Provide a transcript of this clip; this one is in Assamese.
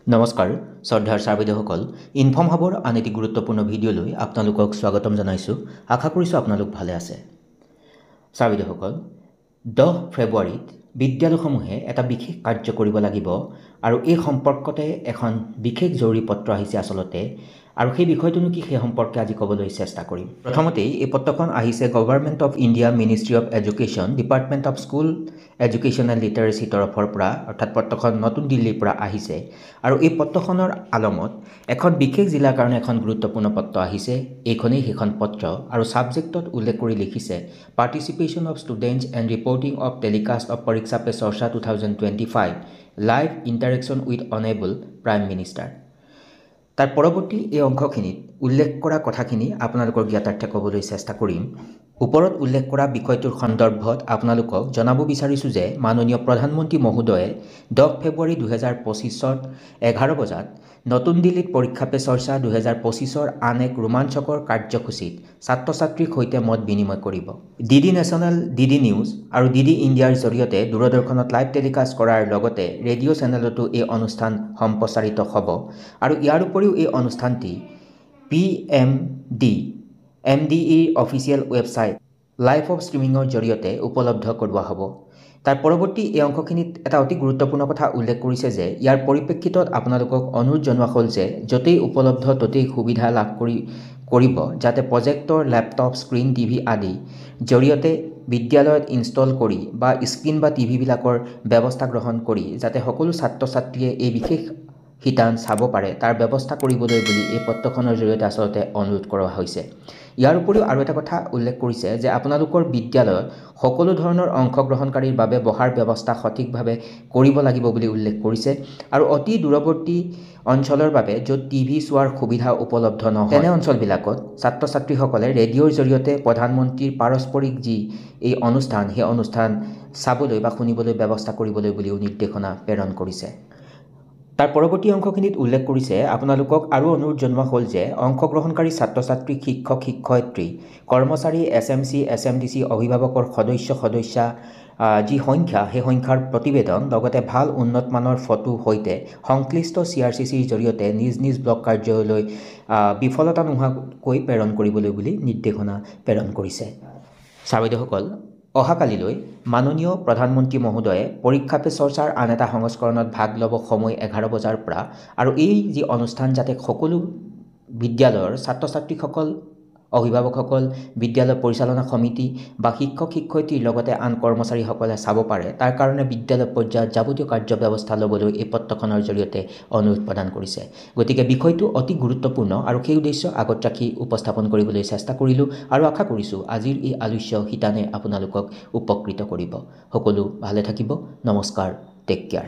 নমস্কাৰ শ্ৰদ্ধাৰ ছাৰবেদসকল ইনফৰ্ম হাবৰ আন এটি গুৰুত্বপূৰ্ণ ভিডিঅ'লৈ আপোনালোকক স্বাগতম জনাইছোঁ। আশা কৰিছোঁ আপোনালোক ভালে আছে। ছাৰবেদসকল 10 ফেব্ৰুৱাৰীত বিদ্যালয়সমূহে এটা বিশেষ কাৰ্য কৰিব লাগিব আৰু এই সম্পৰ্কতে এখন বিশেষ জৰুৰী পত্ৰ আহিছে আচলতে আৰু সেই বিষয়টোনো কি সেই সম্পৰ্কে আজি ক'বলৈ চেষ্টা কৰিম। প্ৰথমতেই এই পত্ৰখন আহিছে government of India ministry of education department of school education and লিটাৰেচি তৰফৰ পৰা অৰ্থাৎ পত্ৰখন নতুন দিল্লীৰ পৰা আহিছে আৰু এই পত্ৰখনৰ আলমত এখন বিশেষ জিলাৰ কাৰণে এখন গুৰুত্বপূৰ্ণ পত্ৰ আহিছে। এইখনেই সেইখন পত্ৰ আৰু ছাবজেক্টত উল্লেখ কৰি লিখিছে participation of students and reporting of telecast of পৰীক্ষা পে চৰ্চা 2025 live interaction with honourable prime minister. তাৰ পৰৱৰ্তী এই অংশখিনিত উল্লেখ কৰা কথাখিনি আপোনালোকৰ জ্ঞাতাৰ্থে ক'বলৈ চেষ্টা কৰিম। ওপৰত উল্লেখ কৰা বিষয়টোৰ সন্দৰ্ভত আপোনালোকক জনাব বিচাৰিছোঁ যে মাননীয় প্ৰধানমন্ত্ৰী মহোদয়ে 10 ফেব্ৰুৱাৰী 2025 11 বজাত নতুন দিল্লীত পৰীক্ষা পে চৰ্চা 2025 আন এক ৰোমাঞ্চকৰ কাৰ্যসূচীত ছাত্ৰ ছাত্ৰীৰ সৈতে মত বিনিময় কৰিব। ডিডি নেশ্যনেল, ডিডি নিউজ আৰু ডিডি ইণ্ডিয়াৰ জৰিয়তে দূৰদৰ্শনত লাইভ টেলিকাষ্ট কৰাৰ লগতে ৰেডিঅ' চেনেলতো এই অনুষ্ঠান সম্প্ৰচাৰিত হ'ব আৰু ইয়াৰ উপৰিও এই অনুষ্ঠানটি PMDIৰ অফিচিয়েল ৱেবছাইট লাইভ অফ ষ্ট্ৰিমিঙৰ জৰিয়তে উপলব্ধ কৰোৱা হ'ব। তাৰ পৰৱৰ্তী এই অংশখিনিত এটা অতি গুৰুত্বপূৰ্ণ কথা উল্লেখ কৰিছে যে ইয়াৰ পৰিপ্ৰেক্ষিতত আপোনালোকক অনুৰোধ জনোৱা হ'ল যে য'তেই উপলব্ধ ত'তেই সুবিধা লাভ কৰিব যাতে প্ৰজেক্টৰ, লেপটপ, স্ক্ৰীণ, টিভি আদি জৰিয়তে বিদ্যালয়ত ইনষ্টল কৰি বা স্ক্ৰীণ বা টিভিবিলাকৰ ব্যৱস্থা গ্ৰহণ কৰি যাতে সকলো ছাত্ৰ ছাত্ৰীয়ে এই বিশেষ শিতান চাব পাৰে তাৰ ব্যৱস্থা কৰিবলৈ বুলি এই পত্ৰখনৰ জৰিয়তে আচলতে অনুৰোধ কৰা হৈছে। ইয়াৰ উপৰিও আৰু এটা কথা উল্লেখ কৰিছে যে আপোনালোকৰ বিদ্যালয়ত সকলো ধৰণৰ অংশগ্ৰহণকাৰীৰ বাবে বহাৰ ব্যৱস্থা সঠিকভাৱে কৰিব লাগিব বুলি উল্লেখ কৰিছে আৰু অতি দূৰৱৰ্তী অঞ্চলৰ বাবে য'ত টিভি চোৱাৰ সুবিধা উপলব্ধ নহয় তেনে অঞ্চলবিলাকত ছাত্ৰ ছাত্ৰীসকলে ৰেডিঅ'ৰ জৰিয়তে প্ৰধানমন্ত্ৰীৰ পাৰস্পৰিক যি এই অনুষ্ঠান সেই অনুষ্ঠান চাবলৈ বা শুনিবলৈ ব্যৱস্থা কৰিবলৈ বুলিও নিৰ্দেশনা প্ৰেৰণ কৰিছে। তাৰ পৰৱৰ্তী অংশখিনিত উল্লেখ কৰিছে আপোনালোকক আৰু অনুৰোধ জনোৱা হ'ল যে অংশগ্ৰহণকাৰী ছাত্ৰ ছাত্ৰী, শিক্ষক শিক্ষয়িত্ৰী, কৰ্মচাৰী, SMC, SMDC, অভিভাৱকৰ সদস্যা যি সংখ্যা সেই সংখ্যাৰ প্ৰতিবেদন লগতে ভাল উন্নতমানৰ ফটো সৈতে সংশ্লিষ্ট CRCCৰ জৰিয়তে নিজ নিজ ব্লক কাৰ্যালয়লৈ বিফলতা নোহোৱাকৈ প্ৰেৰণ কৰিবলৈ বুলি নিৰ্দেশনা প্ৰেৰণ কৰিছে। ছাৰবেদসকল অহাকালিলৈ মাননীয় প্ৰধানমন্ত্ৰী মহোদয়ে পৰীক্ষা পে চৰ্চাৰ আন এটা সংস্কৰণত ভাগ ল'ব সময় 11 বজাৰ পৰা আৰু এই যি অনুষ্ঠান যাতে সকলো বিদ্যালয়ৰ ছাত্ৰ ছাত্ৰীসকল, অভিভাৱকসকল, বিদ্যালয় পৰিচালনা সমিতি বা শিক্ষক শিক্ষয়িত্ৰীৰ লগতে আন কৰ্মচাৰীসকলে চাব পাৰে তাৰ কাৰণে বিদ্যালয় পৰ্যায়ত যাৱতীয় কাৰ্য ব্যৱস্থা ল'বলৈ এই পত্ৰখনৰ জৰিয়তে অনুৰোধ প্ৰদান কৰিছে। গতিকে বিষয়টো অতি গুৰুত্বপূৰ্ণ আৰু সেই উদ্দেশ্য আগত ৰাখি উপস্থাপন কৰিবলৈ চেষ্টা কৰিলোঁ আৰু আশা কৰিছোঁ আজিৰ এই আলোচ্য শিতানে আপোনালোকক উপকৃত কৰিব। সকলো ভালে থাকিব। নমস্কাৰ, টেক কেয়াৰ।